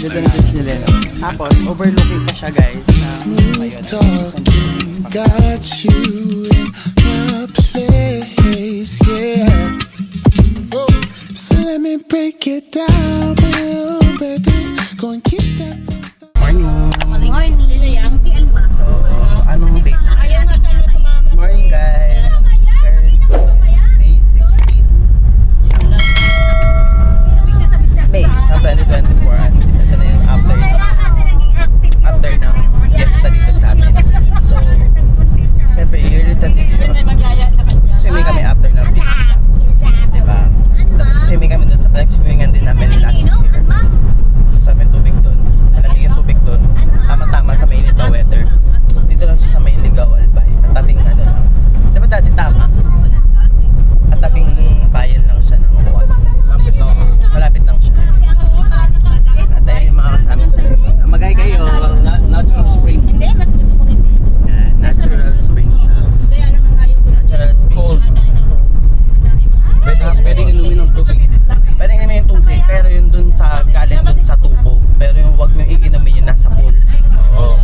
Ganda ng beach nila. Tapos, overlooking pa siya guys. Smooth talking, got you in my place, yeah. So let me break it down, baby. Go and keep that. Morning! Morning. So, anong date na? Morning guys! May 16. May, ng 2024. Ito na yung after ng fiesta dito sa amin. So, siyempre, yearly tradition. Swimming kami after ng fiesta. Diba? Swimming kami dun sa pinag-swimmingan din namin last year. Sa amin tubig dun. Malamig yung tubig dun. Tama-tama sa mainit na weather. Dito lang siya sa may Ligaw, Albay. Katabing ano lang. Diba dati tama? Katabing bayan lang siya ng Uwas. Malapit lang siya. At ayun yung mga kasama sa magay kayo. Natural spring. Hindi, mas gusto ko rin. Yan, natural spring siya. Natural spring Cold. siya. Pwedeng inumin ng tubig. Pwede inumin yung tubig, pero yung dun sa, galing dun sa tubo. Pero yung wag nyo iinumin yun nasa pool. Oo.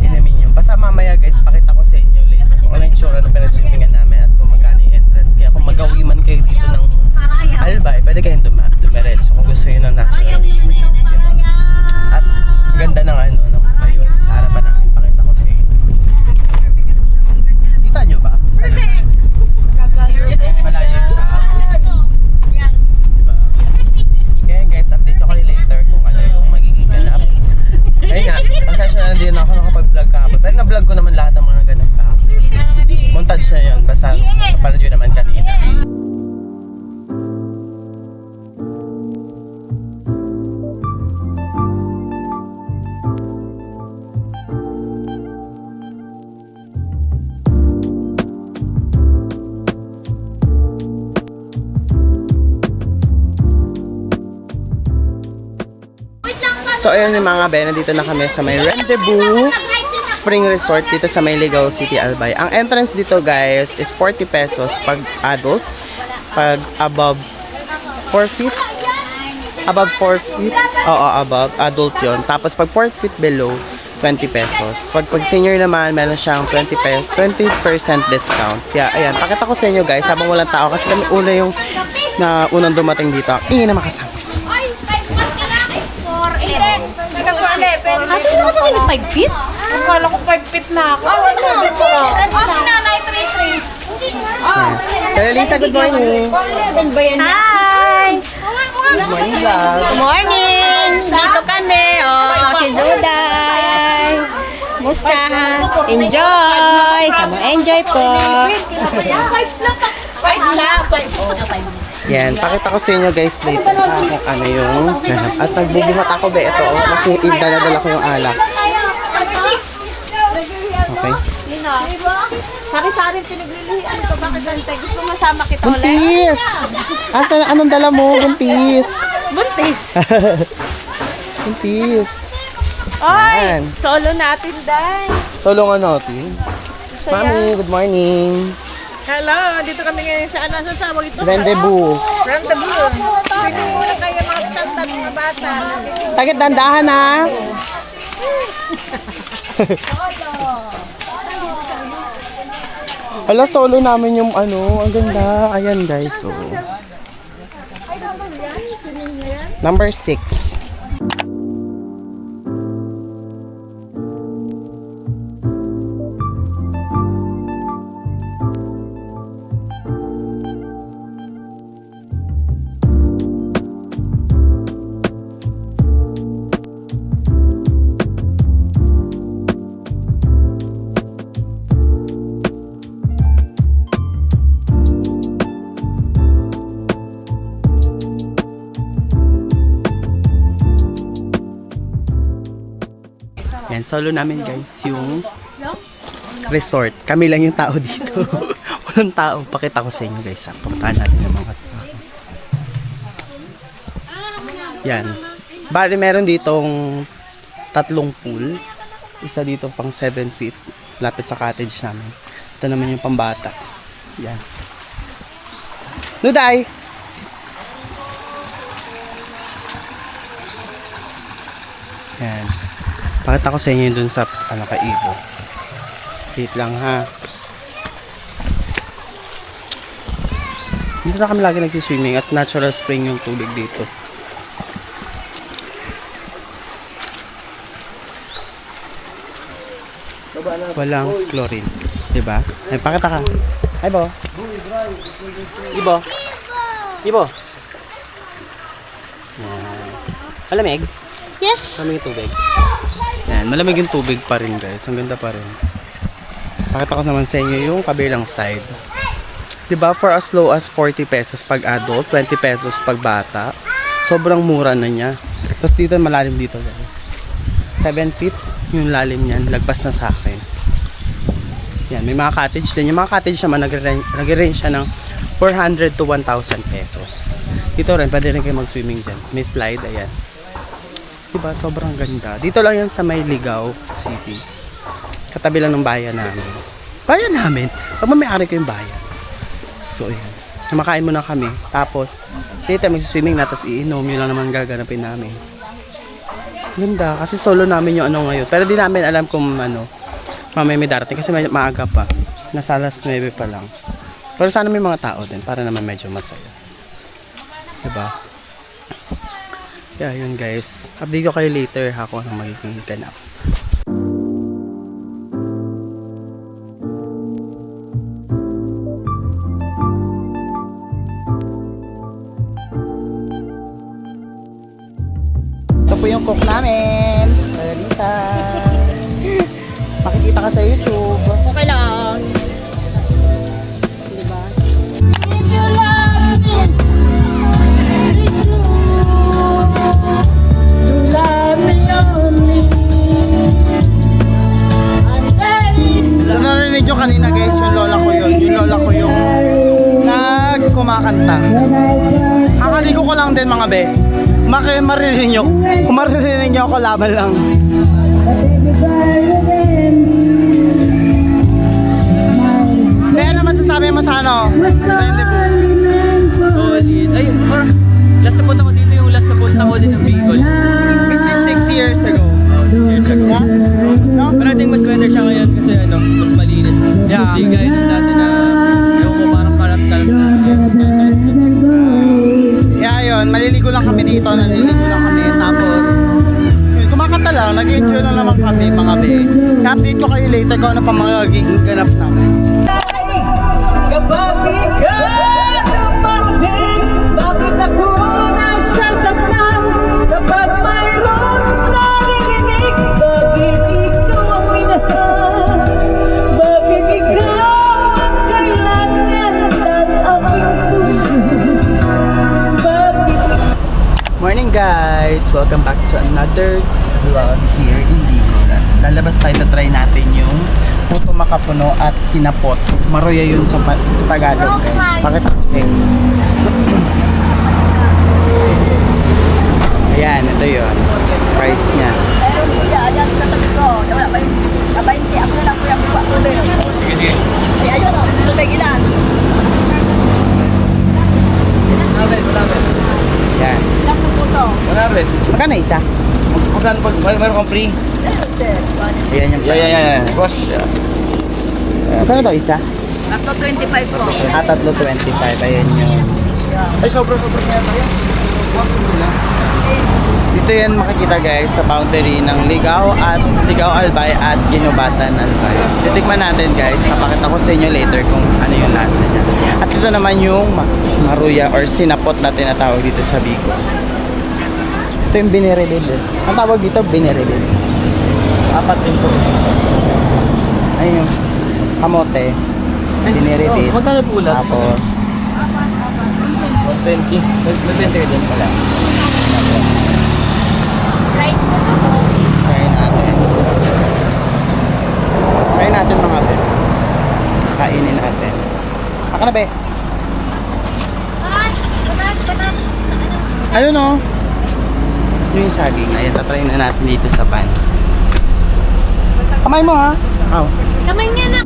Inumin yun. Basta mamaya guys, pakita ko sa inyo later kung ano yung tsura ng pinag-swimmingan namin at kung magkano yung entrance. Kaya kung magawi man kayo dito ng Albay, pwede kayong dumiretso kung gusto nyo ng natural spring. Diba? At ganda ng ano, ng mayon sa harapan namin. Pakita ko sa inyo. Kita nyo ba? Malayo siya. Diba? Kaya guys, update ko kayo later kung ano yung magiging ganap. Ayun nga, pasensya na din ako nakapag-vlog kahapon. Pero na-vlog ko naman lahat ng mga ganap kahapon. Montage na yun, basta napanood yun naman kanina. So ayun yung mga be, nandito na kami sa may Rendezvous Spring Resort dito sa may Ligaw City, Albay. Ang entrance dito guys is 40 pesos pag adult. Pag above 4 feet. Above 4 feet. Oo, above. Adult yon. Tapos pag 4 feet below, 20 pesos. Pag senior naman, meron siyang 20% discount. Kaya ayan, pakita ko sa inyo guys habang walang tao. Kasi kami unang dumating dito. Ingin na makasama. Ate, hindi ka ba 5 feet? Akala ko 5 feet na ako. Oh, si nanay, 3-3. Hello Lisa, good morning. Hi! Good morning vlog. Good morning! Dito kami. Oh, si Duday. Musta? Enjoy! Come on, enjoy po. 5 na. Yan, pakita ko sa inyo guys later kung ano yung at nagbubuhat ako be ito kasi idala-dala ko yung alak. Okay. Sari-sari pinaglilihan ko. Bakit gantay? Gusto masama kita ulit? Buntis! Anong dala mo? Buntis! Buntis! Buntis! Oy! Yan. Solo natin, Day. Solo nga natin. Mami, good morning. Hello, dito kami ngayon sa ano sa tawag ito? Rendezvous. Rendezvous. Pwede muna kayo mga tantang na bata. Takit dandahan ha. Hala, solo namin yung ano. Ang ganda. Ayan guys. So. Number 6. Yan, solo namin guys yung resort. Kami lang yung tao dito. Walang tao. Pakita ko sa inyo guys. Puntahan natin yung mga tao. Yan. Bali meron ditong 3 pool. Isa dito pang 7 feet. Lapit sa cottage namin. Ito naman yung pambata. Yan. Nuday! Yan. Pakita ko sa inyo dun sa kaibo. Wait lang ha. Dito na kami lagi nagsiswimming at natural spring yung tubig dito. Walang chlorine. Diba? Ay, pakita ka. Ay, Bo. Ibo. Ibo. Yan. Malamig? Yes. Malamig yung tubig. Yan. Malamig yung tubig pa rin guys. Ang ganda pa rin. Pakita ko naman sa inyo yung kabilang side. Diba? For as low as 40 pesos pag adult, 20 pesos pag bata. Sobrang mura na niya. Tapos dito malalim dito guys. 7 feet yung lalim niyan. Lagpas na sa akin. Yan, may mga cottage din. Yung mga cottage naman, nag-range siya ng 400 to 1,000 pesos. Dito rin, pwede rin kayo mag-swimming dyan. May slide, ayan. Diba, sobrang ganda. Dito lang yan sa may Ligao City. Katabi lang ng bayan namin. Bayan namin? Pagmamayari ko yung bayan. So, ayan. Namakain muna kami. Tapos, later mag-swimming na, tapos iinom. Yun lang naman gaganapin namin. Ganda, kasi solo namin yung ano ngayon. Pero di namin alam kung ano, mamaya may darating kasi maaga pa. Nasa alas 9 pa lang. Pero sana may mga tao din para naman medyo masaya. Diba? Yeah, yun guys. Update ko kayo later ha kung anong magiging ganap. Ito po yung cook namin. Salita. Makikita ka sa YouTube. Okay lang. Diba? So narinig nyo kanina guys, yung lola ko yun. Yung lola ko yung nagkumakanta. Kakaligo ko lang din mga be. Maririnig nyo. Kung maririnig nyo ako, laban lang. Kaya naman sasabi mo sa ano? Rendezvous. Solid. Ay, last na punta ko dito yung last na punta ko din ng Bicol. Which is 6 years ago. 6 years ago. No? Pero I think mas better siya ngayon kasi ano, mas malinis. Yeah. Hindi gaya ng dati na yung ko parang kalat-kalat na. Kaya yun, maliligo lang kami dito, naliligo lang kami. Tapos, yun, kumakanta lang, nag-enjoy lang naman kami mga be. I-update ko kayo later kung ano pa magiging ganap namin. Kapag ikaw dumating, bakit ako nasasaktan? Kapag mayroon narinig, bakit ikaw ang minahal? Bakit ikaw ang kailangan ng aking puso? Morning guys! Welcome back to another vlog here in Bicol. Lalabas tayo na try natin yung puto makapuno at sinapot. Maroya yun sa Tagalog guys. Pakita ko sa inyo. Ayan, ito yun. Price niya. Ayun, kuya, ayan, katabi ko. Wala pa yung 20. Ako na lang, kuya, kuha ko na yun. Sige, sige. Ay, ayun, o. Tubig ilan. Ayan. Ilang po to? 100. Magkano isa? Magkano pag mayroon kang free? Ayun, sir. Ayan yung Yeah. Boss. Magkano to isa? Tatlo 25 po. Tatlo 25. Ayan yun. Ay, sobrang niya tayo. Dito yan makikita guys sa boundary ng Ligao Albay at Ginobatan Albay. Titikman natin guys, papakita ko sa inyo later kung ano yung lasa niya. At ito naman yung maruya or sinapot na tinatawag dito sa Bicol. Ito yung binirebed. Ang tawag dito binirebed. Apat din po. Ayun yung kamote. Binirebed. Magkano po ulat? Tapos 20. Mag-20 din pala. Rice po to po. try natin. Try natin mga be. Kainin natin. Baka na be. Ay, batas. Ayun o. Yung saging. Ayan, tatry na natin dito sa pan. Kamay mo ha. Oh. Kamay niya na.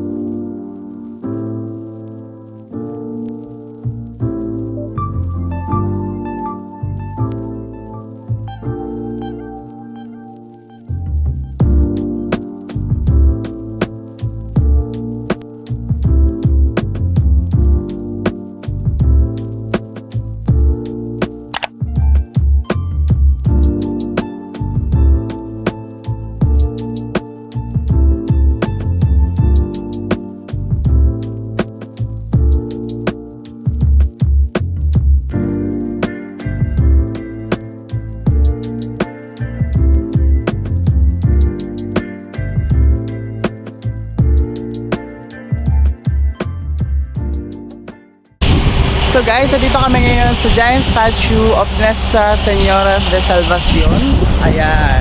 So guys, dito kami ngayon sa giant statue of Nuestra Señora de Salvacion. Ayan.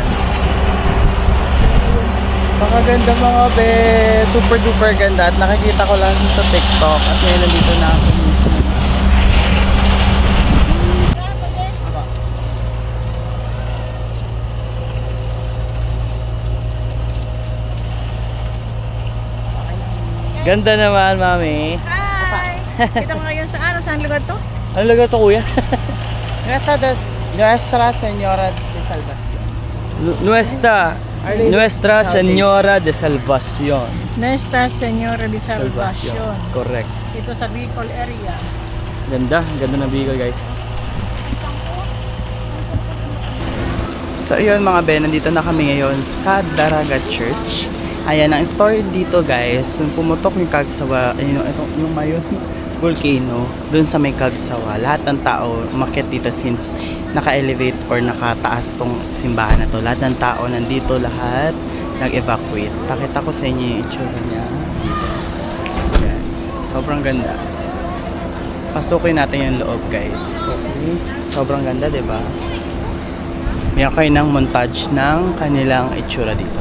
Pakaganda mga be. Super duper ganda. At nakikita ko lang siya sa TikTok. At ngayon nandito na ako mismo. Ganda naman, mami. Hi! Kita mo ngayon sa ano? Saan lugar to? Ano lugar to, kuya? Nuestra Señora de Salvacion. Nuestra Señora de Salvacion. Nuestra Señora de Salvacion. Correct. Ito sa Bicol area. Ganda. Ganda ng Bicol, guys. So ayun mga Ben, nandito na kami ngayon sa Daraga Church. Ayan, ang story dito guys, nung pumutok yung Kagsawa, yung Mayon volcano, dun sa may Kagsawa, lahat ng tao umakyat dito since naka-elevate or nakataas tong simbahan na to. Lahat ng tao nandito, lahat nag-evacuate. Pakita ko sa inyo yung itsura niya. Ayan. Sobrang ganda. Pasukin natin yung loob guys. Okay. Sobrang ganda, diba? Meron kayo ng montage ng kanilang itsura dito.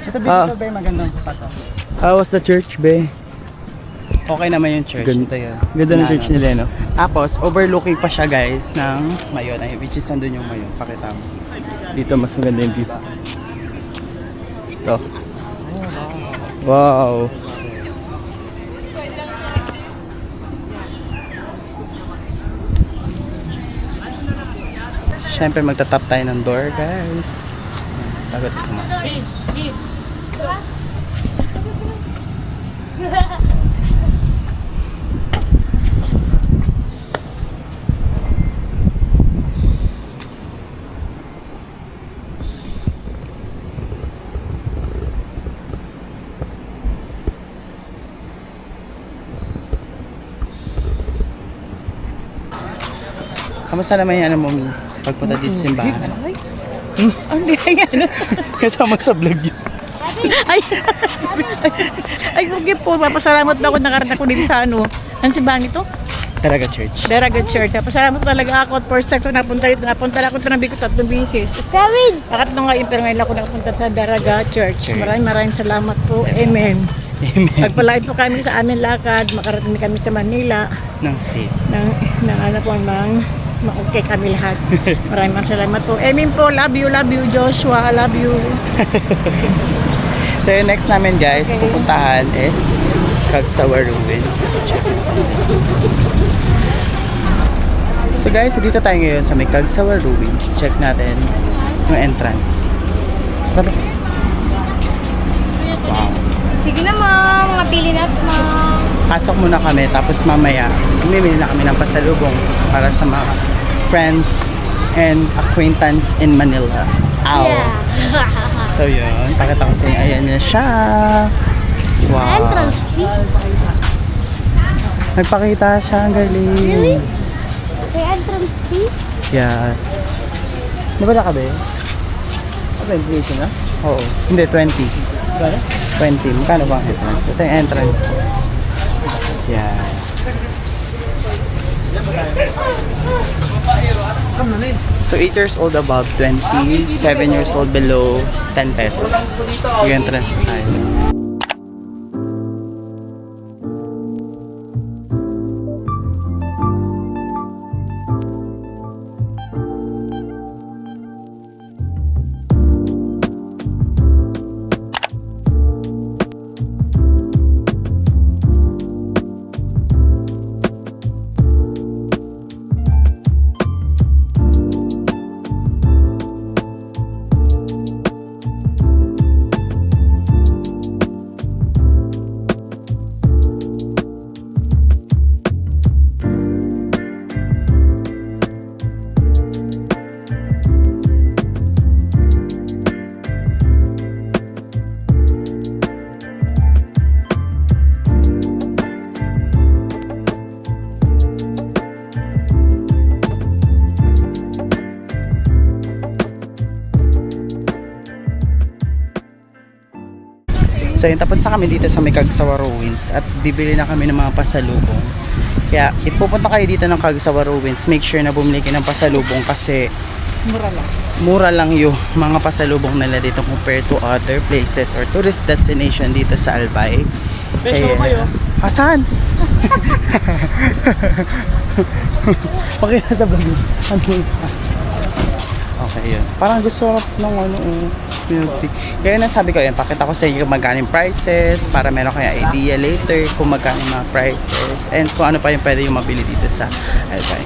Ito Ah. dito ba yung magandang spot? How was the church, be? Okay naman yung church. Ganda Ito yun. Ganda ng church nila, no? Tapos, overlooking pa siya guys ng Mayon. Ay, which is nandun yung Mayon. Pakita mo. Dito mas maganda yung view. Ito. Wow. Siyempre, magtatap tayo ng door guys. Bago tayo pumasok. Kamusta naman yung ano mo, Mi? Pagpunta dito sa simbahan? Ang lihay ano? Kasama sa vlog yun. Ay, okay po. Papasalamat na ako nakarating ako dito sa ano. Ang simbahan ito? Daraga Church. Daraga Church. Pasalamat talaga ako at first time ko napunta dito. Napunta na ako ito ng Bicol 3 bisis. Bakit nung ngayon, pero ngayon ako nakapunta sa Daraga Church. Maraming salamat po. Amen. Amen. Pagpalain po kami sa aming lakad. Makarating kami sa Manila. Ng safe. ng ano po, okay kami lahat. Maraming salamat po. Amen po. Love you, Joshua. Love you. So yung next namin guys, pupuntahan is Kagsawa Ruins. So guys, dito tayo ngayon sa may Kagsawa Ruins. Check natin yung entrance. Tara. Wow. Sige na, ma'am. Mga pili nuts, ma'am. Pasok muna kami, tapos mamaya mamimili na kami ng pasalubong para sa mga friends and acquaintance in Manila. Ow. So yun, pakita ko sa inyo. Ayan na siya. Wow. Entrance fee. Nagpakita siya, ang galing. Really? May entrance fee? Yes. Di ba nakabe? Ventilation, na? Oo. Hindi, 20. 20. Magkano ba ang entrance? Ito yung entrance. Yeah. So 8 years old above 20, 7 years old below 10 pesos. Yung entrance na tayo. So yun, tapos na kami dito sa may Cagsawa Ruins at bibili na kami ng mga pasalubong. Kaya if pupunta kayo dito ng Cagsawa Ruins, make sure na bumili kayo ng pasalubong kasi mura lang yung mga pasalubong nila dito compared to other places or tourist destination dito sa Albay. May show kayo? Asan? Pakita sa vlog yun. Okay, yun. Parang gusto ko ng milk tea. Kaya nasabi ko yun, pakita ko sa inyo kung magkano yung prices para meron kayo idea later kung magkano yung mga prices and kung ano pa yung pwede yung mabili dito sa Albay.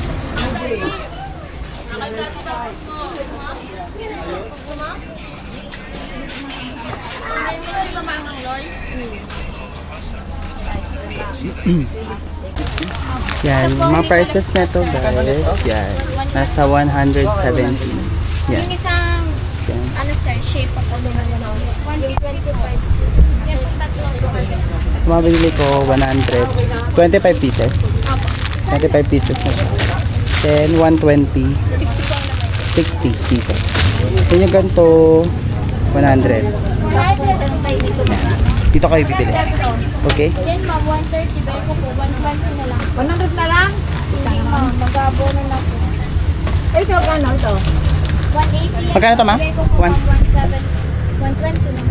Yan, mga prices na to guys. Yan, nasa 170. Yan. Yung isang, Yan. ano sir, shape pa po naman yun. 125. Yan po tatlong lugar. Mabili ko 100. 25 pieces. 25 pieces na siya. Then 120. 60 pieces. Then yung ganito 100. Dito kayo bibili. Okay? Yan ma'am, 130 ba ko po, 120 na lang. 100 na lang? Hindi ma'am, mag-abo na lang po. Eh, ito gano ito? 180. Magkano to, ma'am? Beko po ma'am, 120 lang.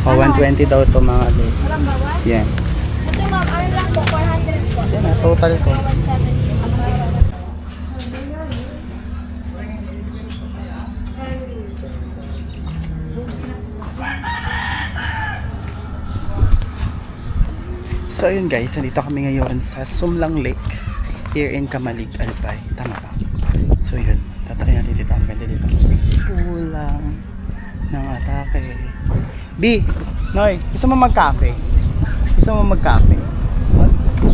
O 120 daw to mga guys. Walang bawas? Yan. Ito ma'am, ano lang po, 400 po. Yan na, total ko. 170. So ayun guys, nandito kami ngayon sa Sumlang Lake here in Kamalig, Albay. Tama ba? So yun, tatakin natin dito. Ang ganda dito. Kulang ng atake. B! Noy, gusto mo mag-cafe? Gusto mo mag-cafe?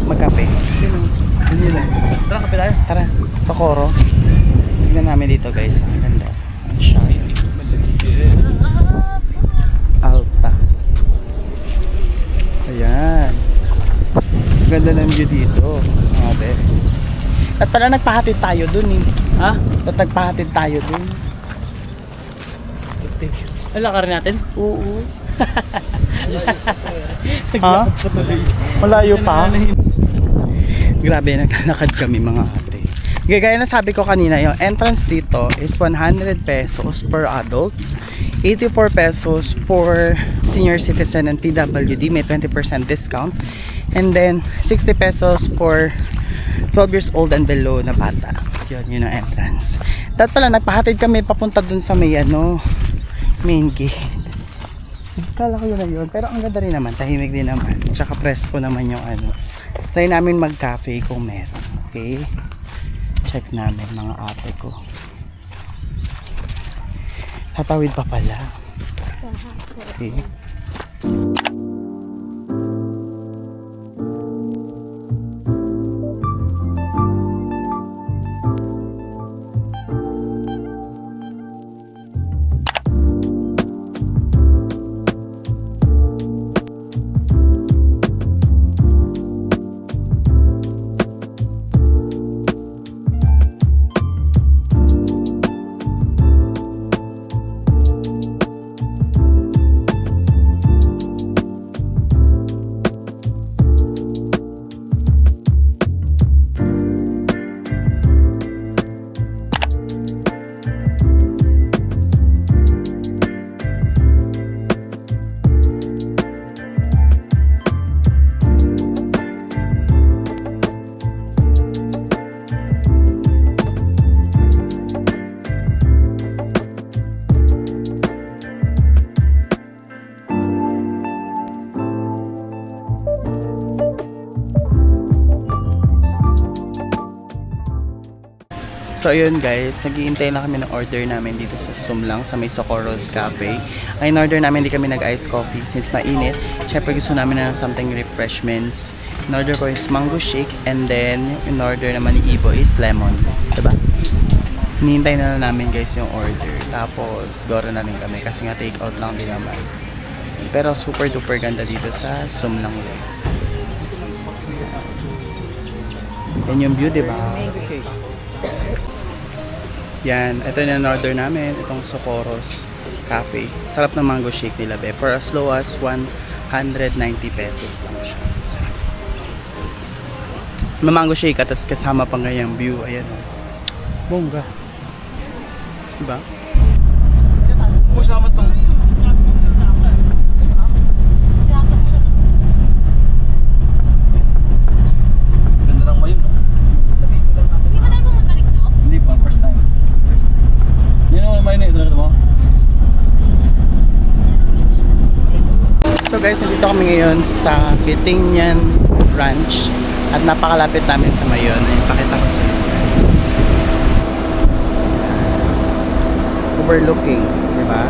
Mag-cafe? Yun yun lang. Tara, kape tayo. Tara, sa Coro. Tignan namin dito guys. Ang ganda. Ang shine. Alta. Ayan. Ganda ng view dito. Ate. At pala nagpahatid tayo dun eh. Ha? At nagpahatid tayo dun. Wala ka rin natin? Oo. Ha? Malayo pa? Grabe, naglalakad kami mga ate. Gaya na sabi ko kanina, yung entrance dito is 100 pesos per adult. 84 pesos for senior citizen and PWD, may 20% discount. And then 60 pesos for 12 years old and below na bata. Yun ang entrance. Dapat pala nagpahatid kami papunta dun sa may main gate. Kala ko yun na yun. Pero ang ganda rin naman, tahimik din naman. Tsaka presko naman yung try namin mag-cafe kung meron. Okay? Check namin mga ate ko. Tatawid pa pala. Okay. So ayun guys, nag-iintay na kami ng order namin dito sa Sumlang sa may Socorro's Cafe. Ay in-order namin, hindi kami nag-ice coffee since mainit. Siyempre gusto namin na ng something refreshments. In-order ko is mango shake and then in-order naman ni Ibo is lemon. Diba? Hinihintay na namin guys yung order. Tapos goro na rin kami kasi nga take out lang din naman. Pero super duper ganda dito sa Sumlang Lake. Yan yung view, diba? Yan, ito yung in-order namin, itong Socorro's Cafe. Sarap ng mango shake nila, be. For as low as 190 pesos lang siya. May mango shake at tas kasama pa ngayong view. Ayan o. Bongga. Diba? Masama tong ganda ng mayon, no? Sabihin ko lang natin. Hindi ba tayo bumabalik to? Hindi pa, first time. Yun naman mayon na ito mo. So guys, nandito kami ngayon sa Kitingnan Ranch at napakalapit namin sa Mayon. Ayun, pakita ko sa inyo guys. Overlooking, di ba?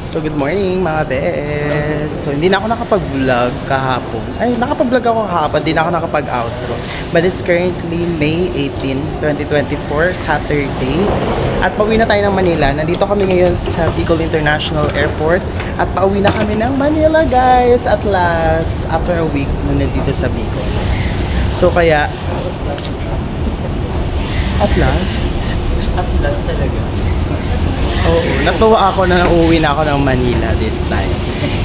So good morning mga bes. So hindi na ako nakapag-vlog kahapon. Ay, nakapag-vlog ako kahapon, hindi na ako nakapag-outro. But it's currently May 18, 2024, Saturday. At pauwi na tayo ng Manila. Nandito kami ngayon sa Bicol International Airport. At pauwi na kami ng Manila guys. At last, after a week na nandito sa Bicol. So kaya, at last talaga. Oo, natuwa ako na uuwi na ako ng Manila this time.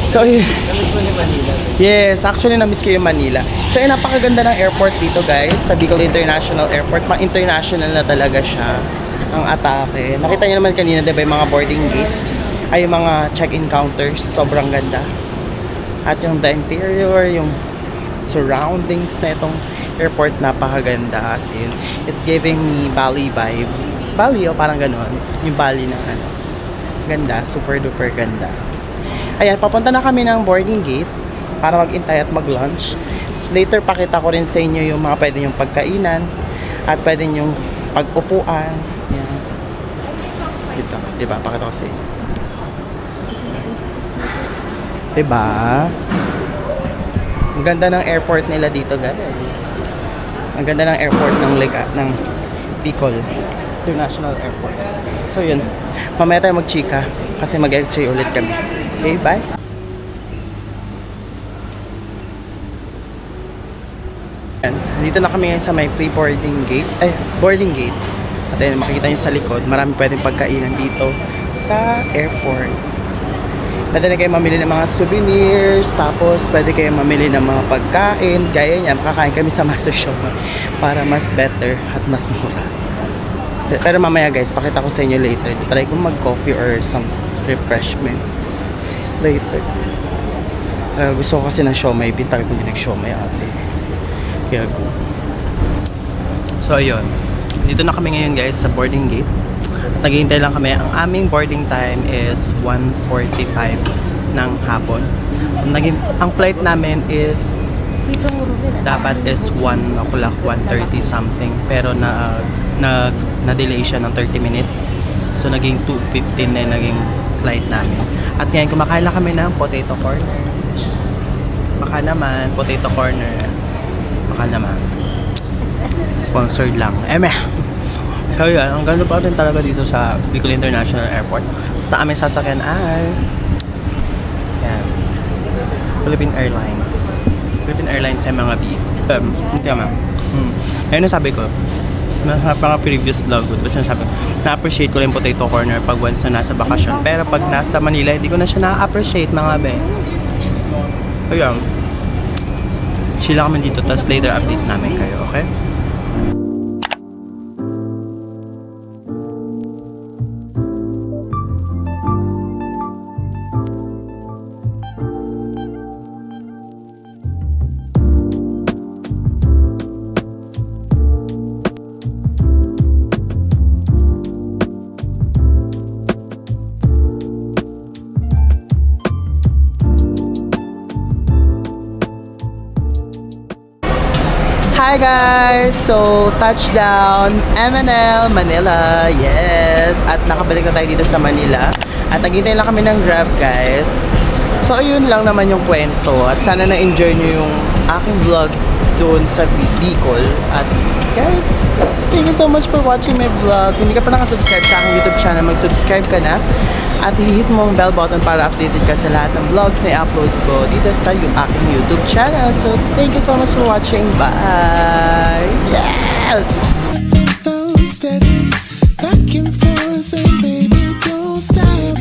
So, Namiss mo yung Manila? yes, actually namiss ko yung Manila. So, napakaganda ng airport dito guys, sa Bicol International Airport. Ma-international na talaga siya ang atake. Nakita niyo naman kanina, diba, yung mga boarding gates, ay yung mga check-in counters, sobrang ganda. At yung the interior, yung surroundings na itong airport, napakaganda. As in, it's giving me Bali vibe. Bali o parang ganon, yung Bali ng ano. Ganda, super duper ganda. Ayan, papunta na kami ng boarding gate para mag-intay at mag-lunch. Later, pakita ko rin sa inyo yung mga pwede yung pagkainan at pwede yung pag-upuan. Yan. Dito, diba? Pakita ko sa inyo. Diba? Ang ganda ng airport nila dito, guys. Ang ganda ng airport ng Bicol International Airport. So yun, mamaya tayo mag-chika kasi mag-x-ray ulit kami. Okay, bye! Dito na kami ngayon sa may pre-boarding gate, boarding gate. At ayun, makikita nyo sa likod, marami pwedeng pagkainan dito sa airport. Pwede na kayo mamili ng mga souvenirs, tapos pwede kayo mamili ng mga pagkain. Gaya niya, makakain kami sa Masushow para mas better at mas mura. Pero mamaya guys, pakita ko sa inyo later. Try ko mag-coffee or some refreshments later. Gusto ko kasi ng siomay. Bintag ko din nag-siomay ate. Kaya go. So ayun, dito na kami ngayon guys sa boarding gate. At naghihintay lang kami. Ang aming boarding time is 1:45 ng hapon. Ang flight namin is dapat is 1 o'clock, 1:30 something. Pero na-delay siya ng 30 minutes. So naging 2:15 na yung naging flight namin. At ngayon kumakain lang kami ng potato corner. Baka naman, potato corner. Baka naman. Sponsored lang. So yun, ang ganda pa rin talaga dito sa Bicol International Airport. Sa aming sasakyan ay yan, Philippine Airlines. Philippine Airlines ay mga B. Hindi naman. Ayun na sabi ko. Sa mga previous vlog ko, basta sabi ko, na-appreciate ko lang yung potato corner pag once na nasa bakasyon. Pero pag nasa Manila, hindi ko na siya na-appreciate mga be. So yun, chill lang kami dito, tapos later update namin kayo, okay? Hi guys! So, touchdown, MNL, Manila, yes! At nakabalik na tayo dito sa Manila. At naghintay lang kami ng Grab guys. So, ayun lang naman yung kwento. At sana na-enjoy nyo yung aking vlog doon sa Bicol. At guys, thank you so much for watching my vlog. Kung hindi ka pa nakasubscribe sa aking YouTube channel, mag-subscribe ka na. At i-hit mo ang bell button para updated ka sa lahat ng vlogs na i-upload ko dito sa yung aking YouTube channel. So, thank you so much for watching. Bye! Yes! Steady, back and forth, and baby, don't stop.